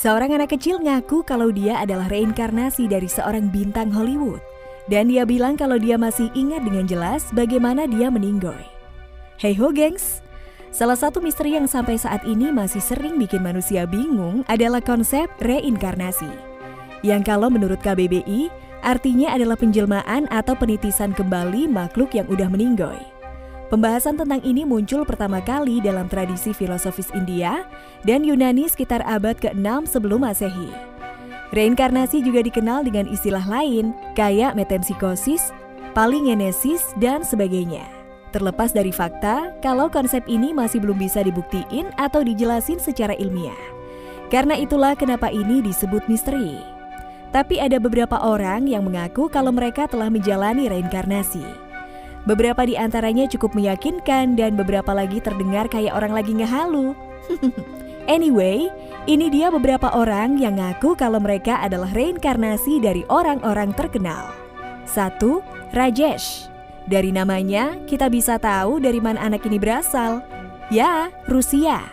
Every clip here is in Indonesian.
Seorang anak kecil ngaku kalau dia adalah reinkarnasi dari seorang bintang Hollywood. Dan dia bilang kalau dia masih ingat dengan jelas bagaimana dia meninggoy. Hey ho gengs, salah satu misteri yang sampai saat ini masih sering bikin manusia bingung adalah konsep reinkarnasi. Yang kalau menurut KBBI, artinya adalah penjelmaan atau penitisan kembali makhluk yang udah meninggoy. Pembahasan tentang ini muncul pertama kali dalam tradisi filosofis India dan Yunani sekitar abad ke-6 sebelum Masehi. Reinkarnasi juga dikenal dengan istilah lain, kayak metempsikosis, palingenesis, dan sebagainya. Terlepas dari fakta, kalau konsep ini masih belum bisa dibuktiin atau dijelasin secara ilmiah. Karena itulah kenapa ini disebut misteri. Tapi ada beberapa orang yang mengaku kalau mereka telah menjalani reinkarnasi. Beberapa di antaranya cukup meyakinkan dan beberapa lagi terdengar kayak orang lagi ngehalu. Anyway, ini dia beberapa orang yang ngaku kalau mereka adalah reinkarnasi dari orang-orang terkenal. 1. Rajesh. Dari namanya, kita bisa tahu dari mana anak ini berasal. Ya, Rusia.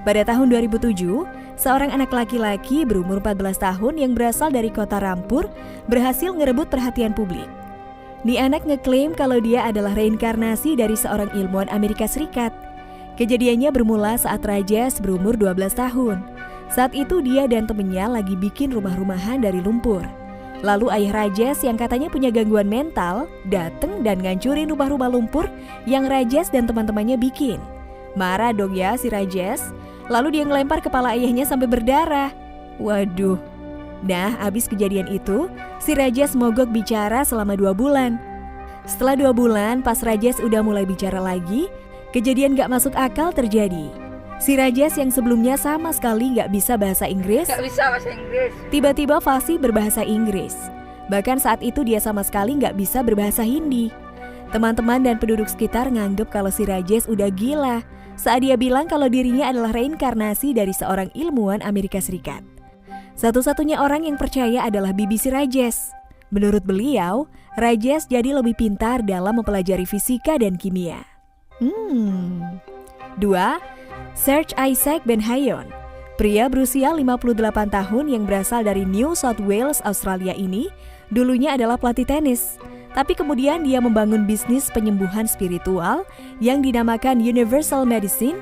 Pada tahun 2007, seorang anak laki-laki berumur 14 tahun yang berasal dari kota Rampur berhasil ngerebut perhatian publik. Nih anak ngeklaim kalau dia adalah reinkarnasi dari seorang ilmuwan Amerika Serikat. Kejadiannya bermula saat Rajesh berumur 12 tahun. Saat itu dia dan temennya lagi bikin rumah-rumahan dari lumpur. Lalu ayah Rajesh yang katanya punya gangguan mental dateng dan ngancurin rumah-rumah lumpur yang Rajesh dan teman-temannya bikin. Marah dong ya si Rajesh. Lalu dia ngelempar kepala ayahnya sampai berdarah. Waduh. Nah, abis kejadian itu, si Rajesh mogok bicara selama 2 bulan. Setelah 2 bulan, pas Rajesh udah mulai bicara lagi, kejadian gak masuk akal terjadi. Si Rajesh yang sebelumnya sama sekali gak bisa bahasa Inggris, tiba-tiba fasih berbahasa Inggris. Bahkan saat itu dia sama sekali gak bisa berbahasa Hindi. Teman-teman dan penduduk sekitar nganggep kalau si Rajesh udah gila saat dia bilang kalau dirinya adalah reinkarnasi dari seorang ilmuwan Amerika Serikat. Satu-satunya orang yang percaya adalah bibi si Rajesh. Menurut beliau, Rajesh jadi lebih pintar dalam mempelajari fisika dan kimia. 2. Serge Isaac Benhayon. Pria berusia 58 tahun yang berasal dari New South Wales, Australia ini dulunya adalah pelatih tenis. Tapi kemudian dia membangun bisnis penyembuhan spiritual yang dinamakan Universal Medicine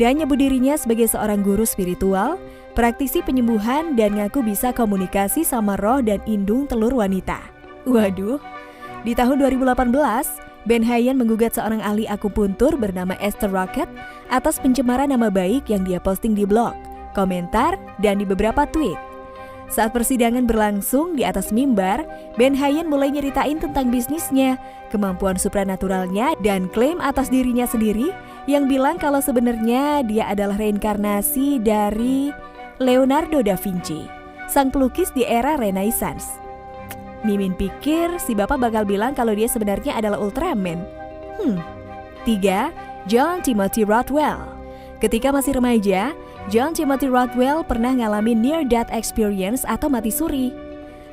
dan nyebut dirinya sebagai seorang guru spiritual, praktisi penyembuhan dan ngaku bisa komunikasi sama roh dan indung telur wanita. Waduh, di tahun 2018, Benhayon menggugat seorang ahli akupuntur bernama Esther Rocket atas pencemaran nama baik yang dia posting di blog, komentar, dan di beberapa tweet. Saat persidangan berlangsung di atas mimbar, Benhayon mulai nyeritain tentang bisnisnya, kemampuan supranaturalnya, dan klaim atas dirinya sendiri yang bilang kalau sebenarnya dia adalah reinkarnasi dari Leonardo da Vinci, sang pelukis di era Renaissance. Mimin pikir si bapak bakal bilang kalau dia sebenarnya adalah Ultraman. 3. John Timothy Rothwell. Ketika masih remaja, John Timothy Rothwell pernah ngalamin near-death experience atau mati suri.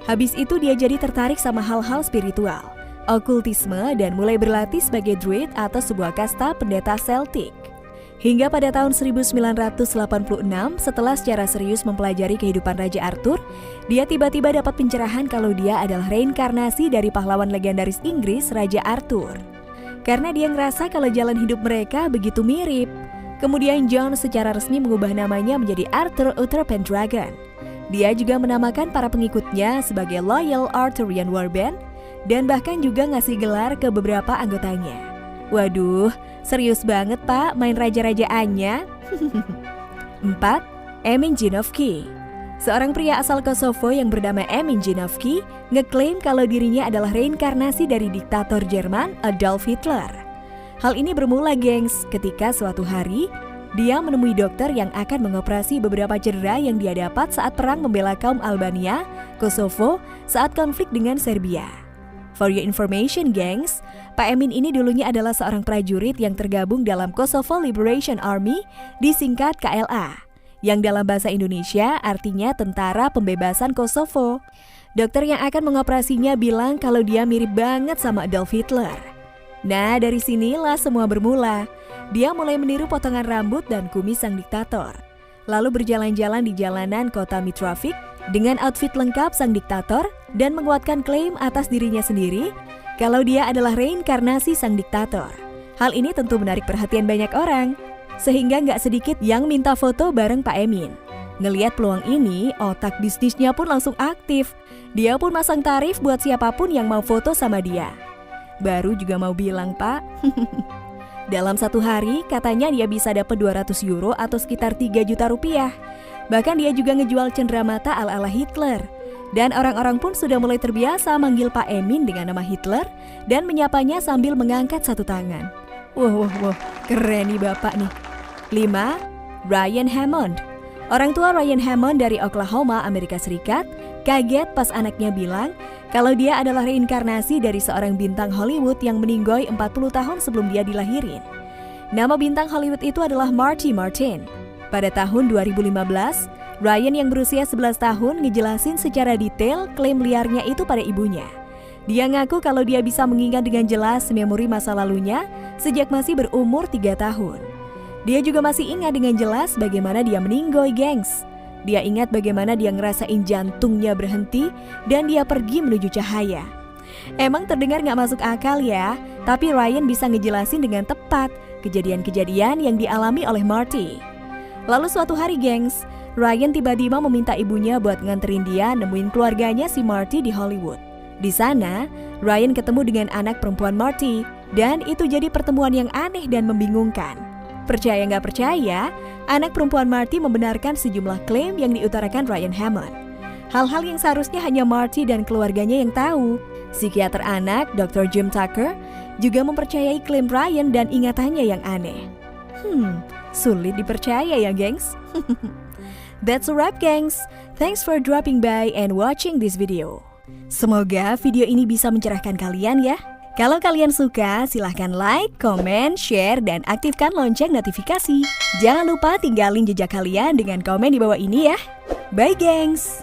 Habis itu dia jadi tertarik sama hal-hal spiritual, okultisme, dan mulai berlatih sebagai druid atau sebuah kasta pendeta Celtic. Hingga pada tahun 1986, setelah secara serius mempelajari kehidupan Raja Arthur, dia tiba-tiba dapat pencerahan kalau dia adalah reinkarnasi dari pahlawan legendaris Inggris, Raja Arthur. Karena dia ngerasa kalau jalan hidup mereka begitu mirip. Kemudian John secara resmi mengubah namanya menjadi Arthur Uther Pendragon. Dia juga menamakan para pengikutnya sebagai Loyal Arthurian Warband dan bahkan juga ngasih gelar ke beberapa anggotanya. Waduh, serius banget pak main raja-rajaannya. 4. Emin Jinovki. Seorang pria asal Kosovo yang bernama Emin Jinovki ngeklaim kalau dirinya adalah reinkarnasi dari diktator Jerman Adolf Hitler. Hal ini bermula gengs ketika suatu hari dia menemui dokter yang akan mengoperasi beberapa cedera yang dia dapat saat perang membela kaum Albania, Kosovo saat konflik dengan Serbia. For your information gengs, Pak Emin ini dulunya adalah seorang prajurit yang tergabung dalam Kosovo Liberation Army, disingkat KLA, yang dalam bahasa Indonesia artinya Tentara Pembebasan Kosovo. Dokter yang akan mengoperasinya bilang kalau dia mirip banget sama Adolf Hitler. Nah, dari sinilah semua bermula. Dia mulai meniru potongan rambut dan kumis sang diktator. lalu berjalan-jalan di jalanan kota Mitrovic dengan outfit lengkap sang diktator dan menguatkan klaim atas dirinya sendiri kalau dia adalah reinkarnasi sang diktator. Hal ini tentu menarik perhatian banyak orang, sehingga nggak sedikit yang minta foto bareng Pak Emin. Ngeliat peluang ini, otak bisnisnya pun langsung aktif. Dia pun masang tarif buat siapapun yang mau foto sama dia. Baru juga mau bilang, Pak. Dalam satu hari, katanya dia bisa dapat 200 euro atau sekitar 3 juta rupiah. Bahkan dia juga ngejual cenderamata ala-ala Hitler. Dan orang-orang pun sudah mulai terbiasa manggil Pak Emin dengan nama Hitler dan menyapanya sambil mengangkat satu tangan. Wah, keren nih bapak nih. 5. Ryan Hammond. Orang tua Ryan Hammond dari Oklahoma, Amerika Serikat, kaget pas anaknya bilang kalau dia adalah reinkarnasi dari seorang bintang Hollywood yang meninggoy 40 tahun sebelum dia dilahirin. Nama bintang Hollywood itu adalah Marty Martin. Pada tahun 2015, Ryan yang berusia 11 tahun ngejelasin secara detail klaim liarnya itu pada ibunya. Dia ngaku kalau dia bisa mengingat dengan jelas memori masa lalunya sejak masih berumur 3 tahun. Dia juga masih ingat dengan jelas bagaimana dia meninggoy, gengs. Dia ingat bagaimana dia ngerasain jantungnya berhenti dan dia pergi menuju cahaya. Emang terdengar gak masuk akal ya, tapi Ryan bisa ngejelasin dengan tepat kejadian-kejadian yang dialami oleh Marty. Lalu suatu hari, gengs, Ryan tiba-tiba meminta ibunya buat nganterin dia nemuin keluarganya si Marty di Hollywood. Di sana, Ryan ketemu dengan anak perempuan Marty, dan itu jadi pertemuan yang aneh dan membingungkan. Percaya nggak percaya, anak perempuan Marty membenarkan sejumlah klaim yang diutarakan Ryan Hammond. Hal-hal yang seharusnya hanya Marty dan keluarganya yang tahu. Psikiater anak, Dr. Jim Tucker, juga mempercayai klaim Ryan dan ingatannya yang aneh. Sulit dipercaya ya, gengs? That's a wrap, gengs. Thanks for dropping by and watching this video. Semoga video ini bisa mencerahkan kalian ya. Kalau kalian suka, silahkan like, komen, share, dan aktifkan lonceng notifikasi. Jangan lupa tinggalin jejak kalian dengan komen di bawah ini ya. Bye, gengs!